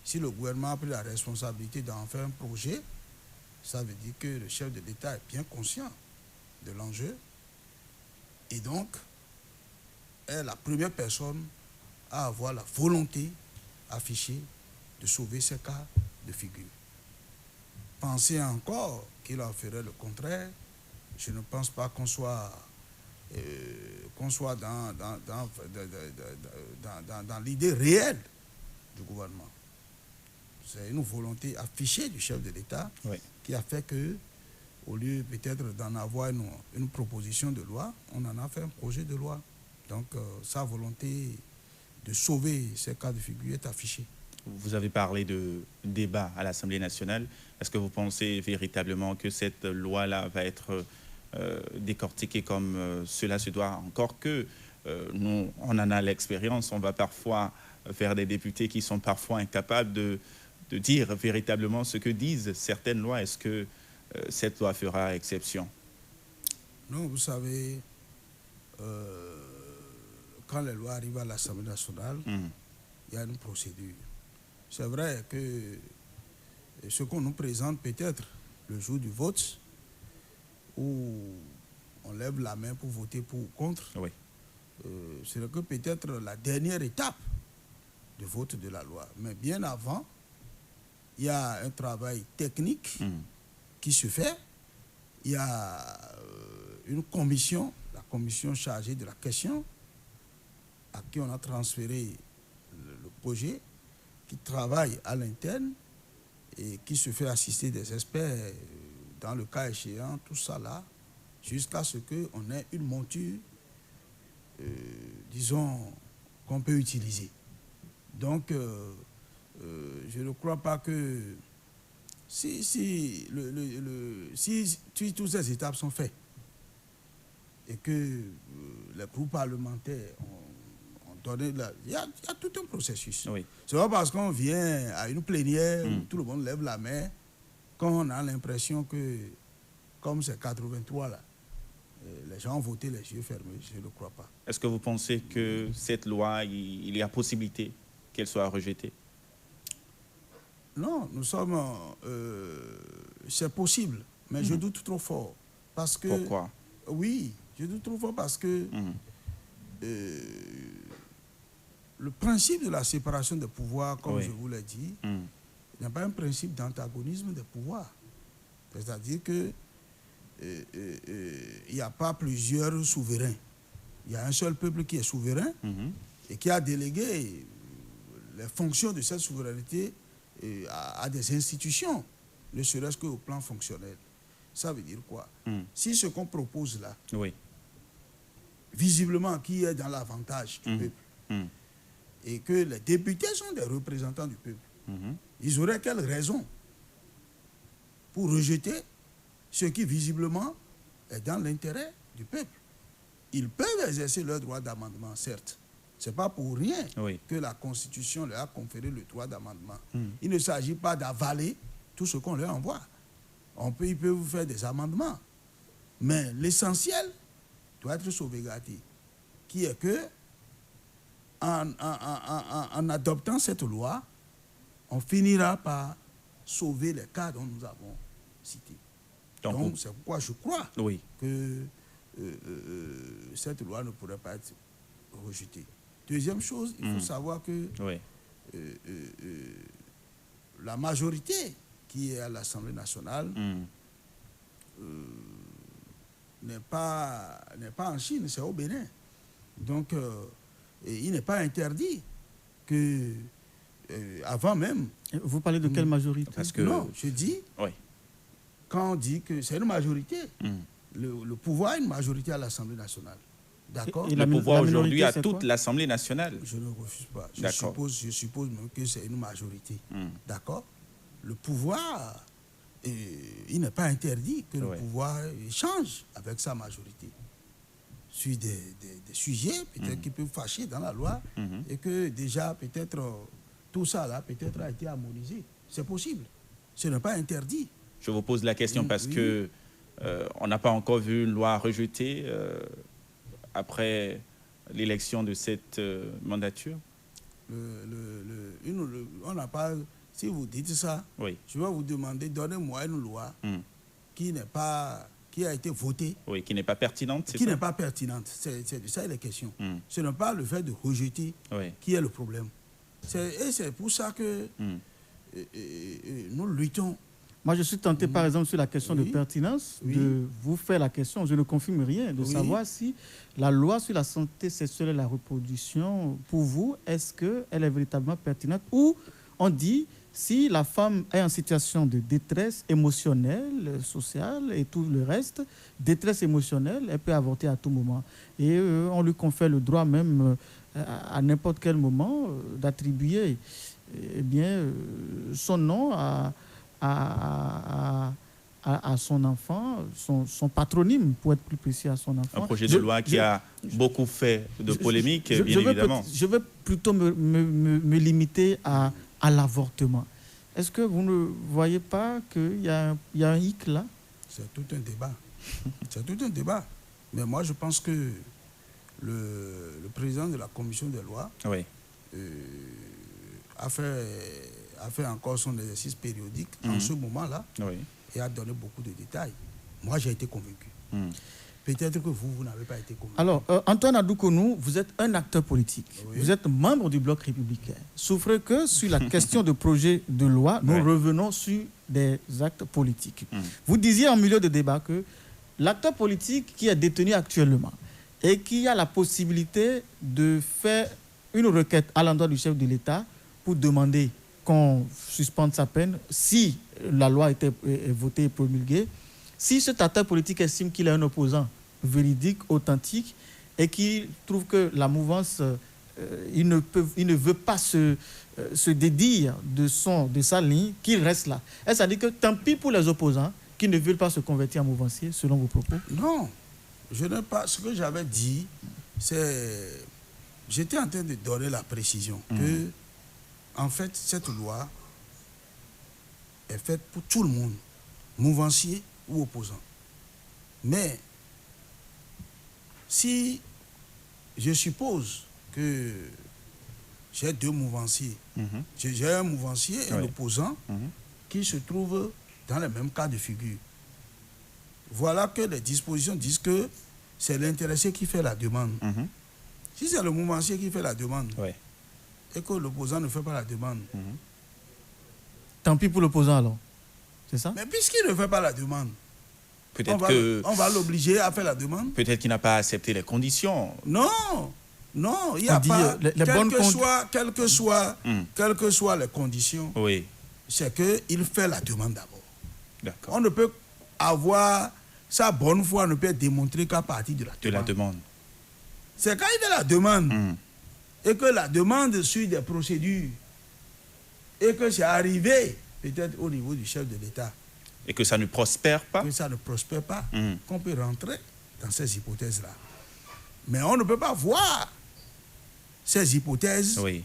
Si le gouvernement a pris la responsabilité d'en faire un projet, ça veut dire que le chef de l'État est bien conscient de l'enjeu et donc est la première personne à avoir la volonté affichée de sauver ces cas de figure. Penser encore qu'il en ferait le contraire, je ne pense pas qu'on soit dans l'idée réelle du gouvernement. C'est une volonté affichée du chef de l'État qui a fait que, au lieu peut-être d'en avoir une proposition de loi, on en a fait un projet de loi. Donc sa volonté de sauver ces cas de figure est affichée. Vous avez parlé de débat à l'Assemblée nationale. Est-ce que vous pensez véritablement que cette loi-là va être décortiquée comme cela se doit? Encore que nous, on en a l'expérience, on va parfois faire des députés qui sont parfois incapables de dire véritablement ce que disent certaines lois. Est-ce que cette loi fera exception? Non, vous savez, quand les lois arrivent à l'Assemblée nationale, il y a une procédure. C'est vrai que ce qu'on nous présente peut-être le jour du vote, où on lève la main pour voter pour ou contre, c'est que peut-être la dernière étape de vote de la loi. Mais bien avant, il y a un travail technique qui se fait. Il y a une commission, la commission chargée de la question, à qui on a transféré le projet, qui travaille à l'interne et qui se fait assister des experts dans le cas échéant, tout ça là, jusqu'à ce qu'on ait une monture, disons, qu'on peut utiliser. Donc, je ne crois pas que si toutes ces étapes sont faites et que les groupes parlementaires ont donné... Il y a tout un processus. C'est pas parce qu'on vient à une plénière où tout le monde lève la main qu'on a l'impression que, comme c'est 83 là, les gens ont voté les yeux fermés. Je ne crois pas. Est-ce que vous pensez que cette loi, il y a possibilité qu'elle soit rejetée? Non, nous sommes... c'est possible, mais je doute trop fort. Parce que... Pourquoi? Oui, je doute trop fort parce que le principe de la séparation des pouvoirs, comme Oui. je vous l'ai dit, n'est pas un principe d'antagonisme des pouvoirs. C'est-à-dire que il n'y a pas plusieurs souverains. Il y a un seul peuple qui est souverain et qui a délégué les fonctions de cette souveraineté à des institutions, ne serait-ce qu'au plan fonctionnel. Ça veut dire quoi? Si ce qu'on propose là, Oui. visiblement qui est dans l'avantage du peuple, et que les députés sont des représentants du peuple, ils auraient quelle raison pour rejeter ce qui visiblement est dans l'intérêt du peuple? Ils peuvent exercer leur droit d'amendement, certes. Ce n'est pas pour rien que la Constitution leur a conféré le droit d'amendement. Il ne s'agit pas d'avaler tout ce qu'on leur envoie. Ils peuvent faire des amendements. Mais l'essentiel doit être sauvegardé, qui est que, en adoptant cette loi, on finira par sauver les cas dont nous avons cités. Donc c'est pourquoi je crois que cette loi ne pourrait pas être rejetée. Deuxième chose, il faut savoir que la majorité qui est à l'Assemblée nationale n'est pas en Chine, c'est au Bénin. Donc, il n'est pas interdit que, avant même... Vous parlez de quelle majorité? Parce que, non, je dis, quand on dit que c'est une majorité, le pouvoir a une majorité à l'Assemblée nationale. D'accord? Le pouvoir aujourd'hui a toute l'Assemblée nationale. Je ne refuse pas. Je suppose même que c'est une majorité. D'accord? Le pouvoir, il n'est pas interdit que le pouvoir change avec sa majorité sur des sujets peut-être qui peuvent fâcher dans la loi et que déjà peut-être tout ça là peut-être a été harmonisé. C'est possible. Ce n'est pas interdit. Je vous pose la question parce que on n'a pas encore vu une loi rejetée après l'élection de cette mandature. On n'a pas... Si vous dites ça, je vais vous demander, donnez-moi une loi qui a été votée. Oui, qui n'est pas pertinente, c'est ça? Qui n'est pas pertinente. C'est de ça les questions. Ce n'est pas le fait de rejeter qui est le problème. Et c'est pour ça que nous luttons. Moi, je suis tenté, par exemple, sur la question de pertinence, de vous faire la question, je ne confirme rien, de savoir si la loi sur la santé sexuelle et la reproduction, pour vous, est-ce qu'elle est véritablement pertinente? Ou on dit, si la femme est en situation de détresse émotionnelle, sociale et tout le reste, détresse émotionnelle, elle peut avorter à tout moment. Et on lui confère le droit même à n'importe quel moment d'attribuer son nom à son enfant, son patronyme, pour être plus précis, à son enfant. Un projet de loi qui a beaucoup fait de polémiques, bien évidemment. Je veux plutôt me limiter à l'avortement. Est-ce que vous ne voyez pas qu'il y a un hic là? C'est tout un débat. C'est tout un débat. Mais moi, je pense que le président de la commission des lois a fait encore son exercice périodique en ce moment-là et a donné beaucoup de détails. Moi, j'ai été convaincu. Peut-être que vous n'avez pas été convaincu. Alors, Antoine Adoukonou, vous êtes un acteur politique. Vous êtes membre du Bloc républicain. Sauf que sur la question de projet de loi, nous revenons sur des actes politiques. Vous disiez en milieu de débat que l'acteur politique qui est détenu actuellement et qui a la possibilité de faire une requête à l'endroit du chef de l'État pour demander qu'on suspende sa peine si la loi est votée et promulguée, si cet acteur politique estime qu'il est un opposant véridique, authentique, et qu'il trouve que la mouvance, il ne veut pas se dédire de sa ligne, qu'il reste là. Est-ce à dire que tant pis pour les opposants qui ne veulent pas se convertir en mouvancier, selon vos propos? Non, je n'ai pas... Ce que j'avais dit, c'est... J'étais en train de donner la précision que, en fait, cette loi est faite pour tout le monde, mouvancier ou opposant. Mais si je suppose que j'ai deux mouvanciers, j'ai un mouvancier et un opposant qui se trouvent dans le même cas de figure, voilà que les dispositions disent que c'est l'intéressé qui fait la demande. Si c'est le mouvancier qui fait la demande, et que l'opposant ne fait pas la demande. Tant pis pour l'opposant alors. C'est ça? Mais puisqu'il ne fait pas la demande, Peut-être on va l'obliger à faire la demande. Peut-être qu'il n'a pas accepté les conditions. Non, il n'y a pas. Quelles que soient les conditions, Oui, c'est qu'il fait la demande d'abord. d'accord. On ne peut avoir sa bonne foi, ne peut être démontrée qu'à partir de la demande. De la demande. C'est quand il fait la demande et que la demande suit des procédures et que c'est arrivé peut-être au niveau du chef de l'État, Et que ça ne prospère pas. que ça ne prospère pas, qu'on peut rentrer dans ces hypothèses-là. Mais on ne peut pas voir ces hypothèses Oui.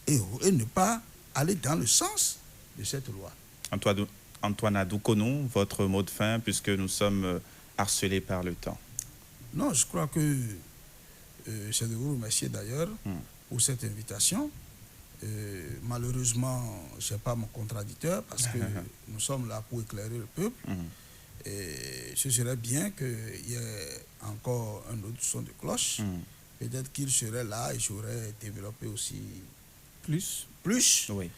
et ne pas aller dans le sens de cette loi. Antoine Adoukonou, votre mot de fin, puisque nous sommes harcelés par le temps. Non, je crois que c'est de vous remercier d'ailleurs pour cette invitation. Malheureusement, je n'ai pas mon contradicteur parce que nous sommes là pour éclairer le peuple. Et ce serait bien qu'il y ait encore un autre son de cloche. Peut-être qu'il serait là et j'aurais développé aussi Plus. Oui.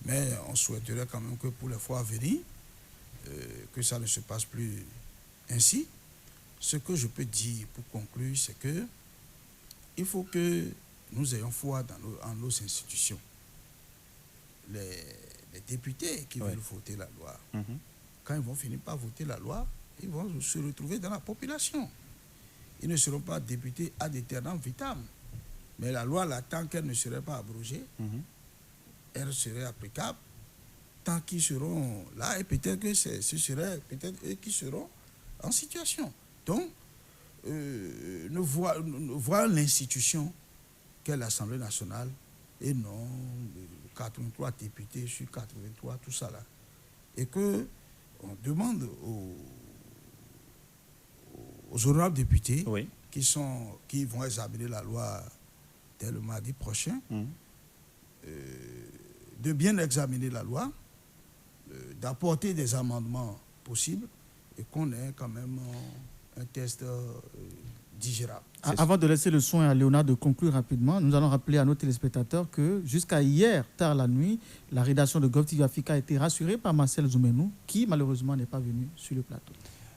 Mais on souhaiterait quand même que pour les fois à venir, que ça ne se passe plus ainsi. Ce que je peux dire pour conclure, c'est que il faut que nous ayons foi en nos institutions. Les députés qui veulent voter la loi, quand ils vont finir par voter la loi, ils vont se retrouver dans la population. Ils ne seront pas députés ad aeternam vitam. Mais la loi, là, tant qu'elle ne serait pas abrogée, elle serait applicable tant qu'ils seront là et peut-être que ce serait peut-être eux qui seront en situation. Donc, nous voyons l'institution qu'est l'Assemblée nationale et non 83 députés sur 83, tout ça là. Et que on demande aux honorables députés qui vont examiner la loi dès le mardi prochain, de bien examiner la loi, d'apporter des amendements possibles et qu'on ait quand même un test digérable. Avant de laisser le soin à Léonard de conclure rapidement, nous allons rappeler à nos téléspectateurs que jusqu'à hier, tard la nuit, la rédaction de GovTV Africa a été rassurée par Marcel Zoumenou, qui malheureusement n'est pas venu sur le plateau.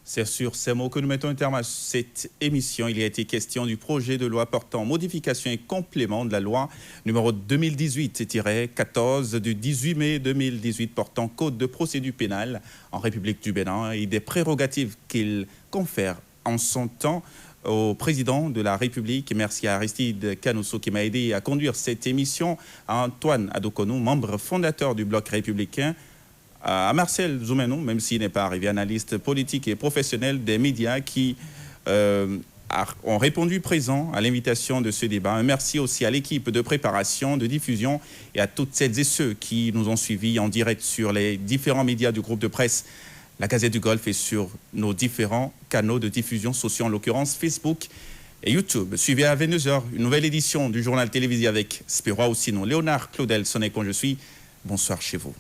C'est sur ces mots que nous mettons un terme à cette émission. Il y a été question du projet de loi portant modification et complément de la loi numéro 2018-14 du 18 mai 2018 portant code de procédure pénale en République du Bénin et des prérogatives qu'il confère en son temps au président de la République. Merci à Aristide Canosso qui m'a aidé à conduire cette émission, à Antoine Adoukonou, membre fondateur du Bloc républicain, à Marcel Zoumenou, même s'il n'est pas arrivé, analyste politique et professionnel des médias qui ont répondu présent à l'invitation de ce débat. Un merci aussi à l'équipe de préparation, de diffusion et à toutes celles et ceux qui nous ont suivis en direct sur les différents médias du groupe de presse La Gazette du Golfe et sur nos différents canaux de diffusion sociaux, en l'occurrence Facebook et YouTube. Suivez à 22h une nouvelle édition du journal télévisé avec Spérois ou sinon Léonard Claudel Sonnet quand je suis. Bonsoir chez vous.